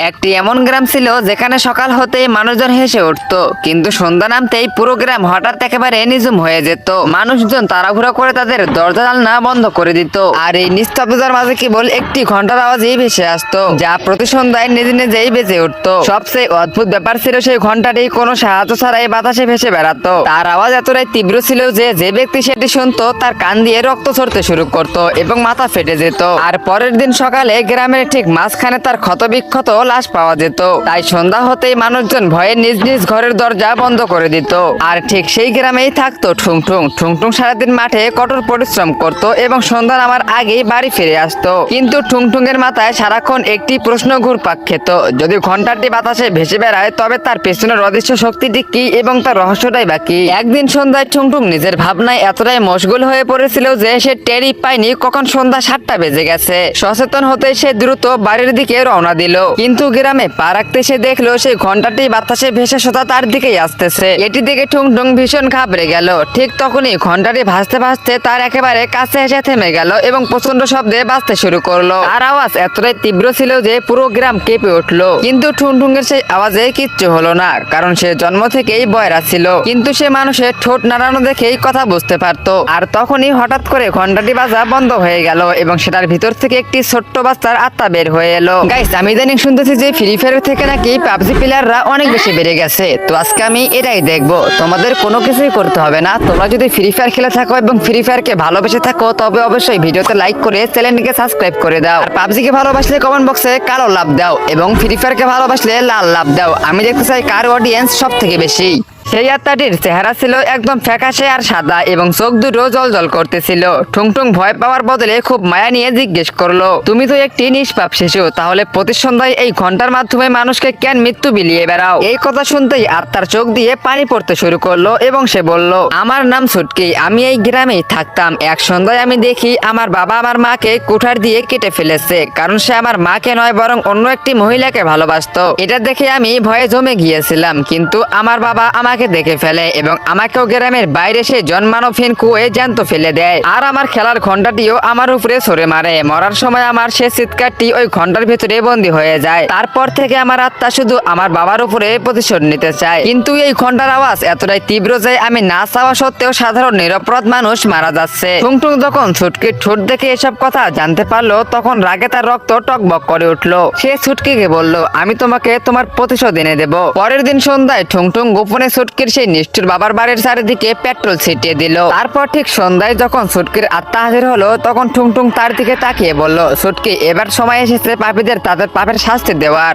একটি এমন গ্রাম ছিল যেখানে সকাল হতেই মানুষজন হেসে উঠতো, কিন্তু সন্ধ্যা নামতেই পুরো গ্রাম হঠাৎ একেবারে নিঝুম হয়ে যেত। মানুষজন তাড়াহুড়ো করে তাদের দরজা জানলা বন্ধ করে দিত, আর এই নিস্তব্ধতার মাঝে কেবল একটি ঘন্টার আওয়াজই ভেসে আসতো, যা প্রতি সন্ধ্যায় নিজে নিজেই বেজে উঠতো। সবচেয়ে অদ্ভুত ব্যাপার ছিল সেই ঘন্টাটি কোনো সাহায্য ছাড়াই বাতাসে ভেসে বেড়াতো। তার আওয়াজ এতটাই তীব্র ছিল যে যে ব্যক্তি সেটি শুনতো তার কান দিয়ে রক্ত ঝরতে শুরু করতো এবং মাথা ফেটে যেত। আর পরের দিন সকালে গ্রামের ঠিক মাঝখানে তার ক্ষতবিক্ষত লাশ পাওয়া যেত। তাই সন্ধ্যা হতেই মানুষজন ভয়ে নিজ নিজ ঘরের দরজা বন্ধ করে দিত। আর ঠিক সেই গ্রামেই থাকতো ঠুংঠুং। ঠুংঠুং সারাদিন মাঠে কঠোর পরিশ্রম করত এবং সন্ধ্যা নামার আগেই বাড়ি ফিরে আসতো। কিন্তু ঠুংঠুং এর মাথায় সারাক্ষণ একটি প্রশ্ন ঘুরপাক খেত, যদি ঘন্টাটি বাতাসে ভেসে বেড়ায় তবে তার পেছনের অদৃশ্য শক্তিটি কি এবং তার রহস্যটাই বা কি। একদিন সন্ধ্যায় ঠুংঠুং নিজের ভাবনায় এতটাই মশগুল হয়ে পড়েছিল যে সে টেরই পায়নি কখন সন্ধ্যা 7টা বেজে গেছে। সচেতন হতে সে দ্রুত বাড়ির দিকে রওনা দিল, কিন্তু গ্রামে পা রাখতে সে দেখলো সেই ঘন্টাটি বাতাসে ভেসে সোজা তার দিকেই আসতেছে। এটি দেখে ঠুংঠুং ভীষণ ঘাবড়ে গেল। ঠিক তখনই ঘন্টাটি ভাসতে ভাসতে তার একেবারে কাছে এসে থেমে গেল এবং প্রচন্ড শব্দে বাজতে শুরু করলো। আর আওয়াজ এতটাই তীব্র ছিল যে পুরো গ্রাম কেঁপে উঠলো। কিন্তু ঠুংঠুং এর সেই আওয়াজে কিচ্ছু হলো না, কারণ সে জন্ম থেকেই বয়রা ছিল। কিন্তু সে মানুষের ঠোঁট নাড়ানো দেখেই কথা বুঝতে পারতো। আর তখনই হঠাৎ করে ঘন্টাটি বাজা বন্ধ হয়ে গেল এবং সেটার ভিতর থেকে একটি ছোট্ট বাচ্চার আত্মা বের হয়ে এলো। গাইস, আমি ইদানিং শুনতেছি যে ফ্রি ফায়ার থেকে নাকি পাবজি প্লেয়াররা অনেক বেশি বেড়ে গেছে। তো আজকে আমি এটাই দেখবো। তোমাদের কোনো কিছুই করতে হবে না। তোমরা যদি ফ্রি ফায়ার খেলে থাকো এবং ফ্রি ফায়ারকে ভালোবেসে থাকো তবে অবশ্যই ভিডিওতে লাইক করে চ্যানেলটিকে সাবস্ক্রাইব করে দাও। আর পাবজিকে ভালোবাসলে কমেন্ট বক্সে কালো লাভ দাও এবং ফ্রি ফায়ারকে ভালোবাসলে লাল লাভ দাও। আমি দেখতে চাই কার অডিয়েন্স সব থেকে বেশি। সেই আত্মাটির চেহারা ছিল একদম ফ্যাকাশে আর সাদা এবং চোখ দুটো জল জল করতেছিল। ঠুংঠুং ভয় পাওয়ার বদলে খুব মায়া নিয়ে জিজ্ঞেস করলো, তুমি তো একটি নিষ্পাপ শিশু, তাহলে প্রতি সন্ধ্যায় এই ঘন্টার মাধ্যমে মানুষকে কেন মৃত্যু বিলিয়ে বেড়াও? এই কথা শুনতেই আত্মার চোখ দিয়ে পানি পড়তে শুরু করলো এবং সে বলল, আমার নাম ছুটকি, আমি এই গ্রামেই থাকতাম। এক সন্ধ্যায় আমি দেখি আমার বাবা আমার মাকে কুঠার দিয়ে কেটে ফেলেছে, কারণ সে আমার মাকে নয় বরং অন্য একটি মহিলাকে ভালোবাসতো। এটা দেখে আমি ভয়ে জমে গিয়েছিলাম, কিন্তু আমার বাবা আমাকে দেখে ফেলে এবং আমাকেও গ্রামের বাইরে সে জন্মানোহীন কুয়ে জ্যান্ত ফেলে দেয়। আর আমার খেলার ঘন্টাটিও আমার উপরে ছড়ে মারে। মরার সময় আমার সে চিৎকারটি ওই ঘন্টার ভিতরে বন্দী হয়ে যায়। তারপর থেকে আমার আত্মা শুধু আমার বাবার উপরে প্রতিশোধ নিতে চায়। কিন্তু এই ঘন্টার আওয়াজ এতটাই তীব্র যে আমি না চাওয়া সত্ত্বেও সাধারণ নিরপরাধ মানুষ মারা যাচ্ছে। ঠুংঠুং যখন ছুটকির ঠোঁট দেখে এসব কথা জানতে পারলো তখন রাগে তার রক্ত টকবক করে উঠলো। সে ছুটকিকে বলল, আমি তোমাকে তোমার প্রতিশোধ এনে দেব। পরের দিন সন্ধ্যায় ঠুংঠুং গোপনে ছুটকির সেই নিষ্ঠুর বাবার বাড়ির চারিদিকে পেট্রোল ছিটিয়ে দিল। তারপর ঠিক সন্ধ্যায় যখন ছুটকির আত্মা হাজির হলো তখন ঠুংঠুং তার দিকে তাকিয়ে বলল, ছুটকি, এবার সময় এসেছে পাপীদের তাদের পাপের শাস্তি দেওয়ার।